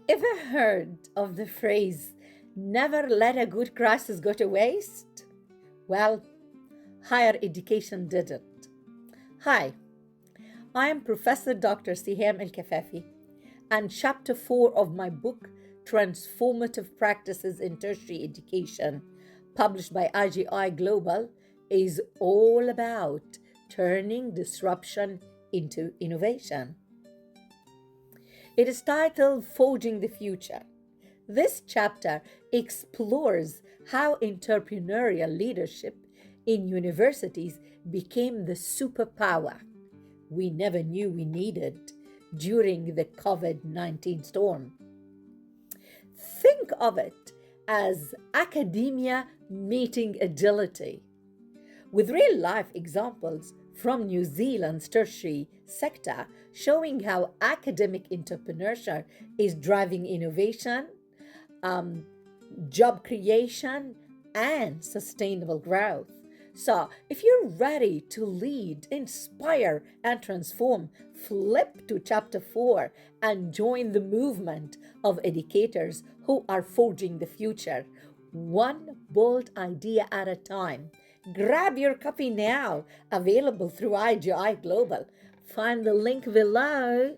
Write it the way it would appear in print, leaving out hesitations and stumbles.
Ever heard of the phrase, never let a good crisis go to waste? Well, higher education didn't. Hi, I am Professor Dr. Siham El-Kafafi, and Chapter 4 of my book, Transformative Practices in Tertiary Education, published by IGI Global, is all about turning disruption into innovation. It is titled Forging the Future. This chapter explores how entrepreneurial leadership in universities became the superpower we never knew we needed during the COVID-19 storm. Think of it as academia meeting agility, with real life examples from New Zealand's tertiary sector showing how academic entrepreneurship is driving innovation, job creation, and sustainable growth. So, if you're ready to lead, inspire, and transform, flip to chapter 4 and join the movement of educators who are forging the future, one bold idea at a time. Grab your copy now, available through IGI Global. Find the link below.